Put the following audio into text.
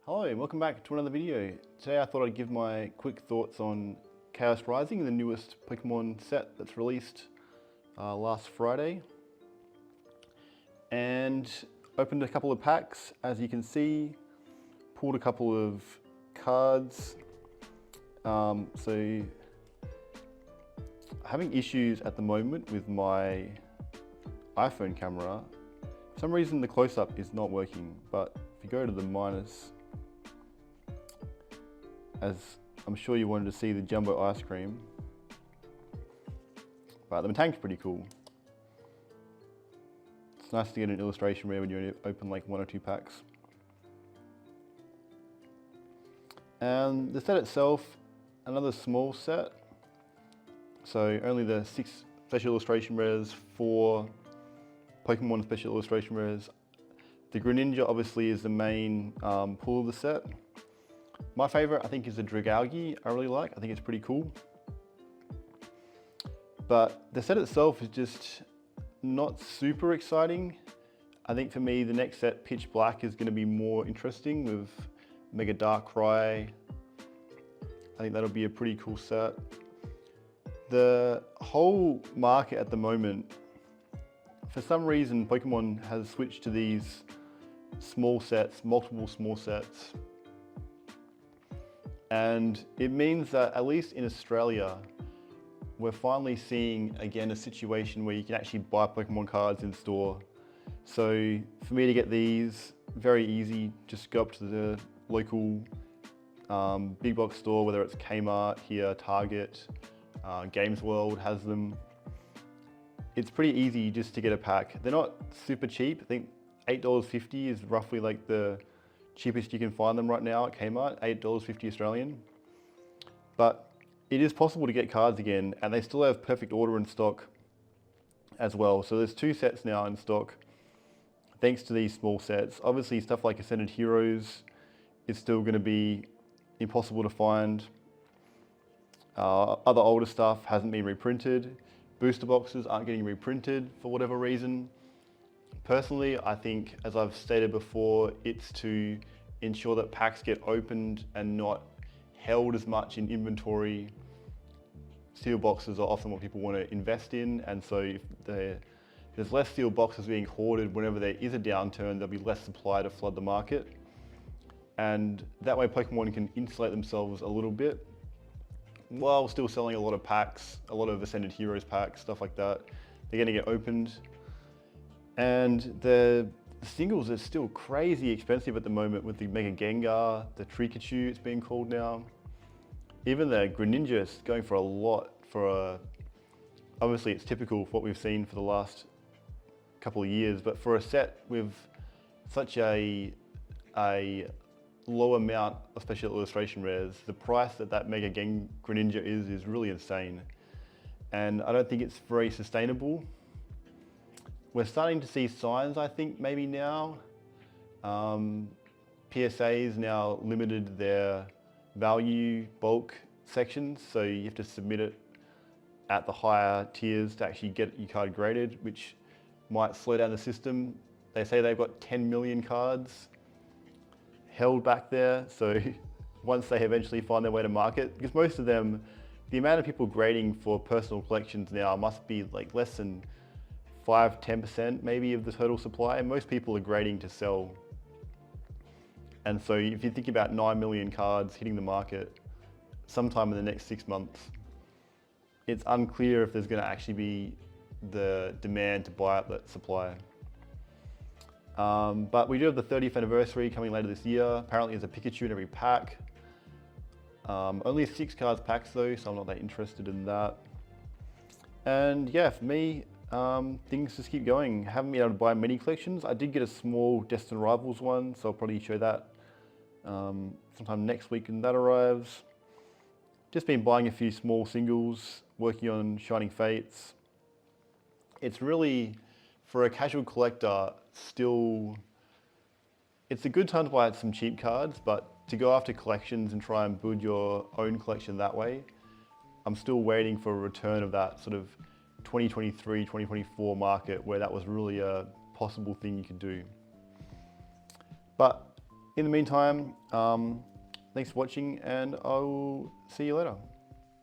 Hello and welcome back to another video. Today I thought I'd give my quick thoughts on Chaosrising, the newest Pokemon set that's released last Friday. And opened a couple of packs, as you can see, pulled a couple of cards. So having issues at the moment with my iPhone camera. For some reason the close-up is not working, but if you go to the minus, as I'm sure you wanted to see the jumbo ice cream. But the tank's pretty cool. It's nice to get an illustration rare when you open like 1 or 2 packs. And the set itself, another small set. So only the 6 special illustration rares, 4 Pokemon special illustration rares. The Greninja obviously is the main pull of the set. My favorite, I think, is the Dragalge. I really like. I think it's pretty cool. But the set itself is just not super exciting. I think for me, the next set, Pitch Black, is going to be more interesting with Mega Darkrai. I think that'll be a pretty cool set. The whole market at the moment, for some reason, Pokemon has switched to these small sets, multiple small sets. And it means that, at least in Australia, we're finally seeing again a situation where you can actually buy Pokemon cards in store. So for me to get these, very easy, just go up to the local big box store, whether it's Kmart here, Target, Games World has them. It's pretty easy just to get a pack. They're not super cheap. I think $8.50 is roughly like the cheapest you can find them right now at Kmart, $8.50 Australian. But it is possible to get cards again, and they still have perfect order in stock as well. So there's 2 sets now in stock, thanks to these small sets. Obviously stuff like Ascended Heroes is still going to be impossible to find. Other older stuff hasn't been reprinted. Booster boxes aren't getting reprinted for whatever reason. Personally, I think, as I've stated before, it's to ensure that packs get opened and not held as much in inventory. Sealed boxes are often what people want to invest in, and so if there's less sealed boxes being hoarded whenever there is a downturn, there'll be less supply to flood the market. And that way Pokemon can insulate themselves a little bit while still selling a lot of packs, a lot of Ascended Heroes packs, stuff like that. They're going to get opened. And the singles are still crazy expensive at the moment with the Mega Gengar, the Trikachu it's being called now. Even the Greninja is going for a lot obviously it's typical of what we've seen for the last couple of years, but for a set with such a low amount of special illustration rares, the price that Mega Greninja is really insane. And I don't think it's very sustainable. We're starting to see signs, I think, maybe now. PSA's now limited their value bulk sections, so you have to submit it at the higher tiers to actually get your card graded, which might slow down the system. They say they've got 10 million cards held back there, so once they eventually find their way to market, because most of them, the amount of people grading for personal collections now must be like less than 5–10% maybe of the total supply, and most people are grading to sell. And so if you think about 9 million cards hitting the market sometime in the next 6 months, it's unclear if there's going to actually be the demand to buy up that supply. But we do have the 30th anniversary coming later this year. Apparently there's a Pikachu in every pack. Only 6 cards packs though, so I'm not that interested in that. And yeah, for me, things just keep going. Haven't been able to buy many collections. I did get a small Destined Rivals one, so I'll probably show that sometime next week when that arrives. Just been buying a few small singles, working on Shining Fates. It's really, for a casual collector, still, it's a good time to buy some cheap cards, but to go after collections and try and build your own collection that way, I'm still waiting for a return of that sort of 2023, 2024 market where that was really a possible thing you could do. But In the meantime, thanks for watching, and I will see you later.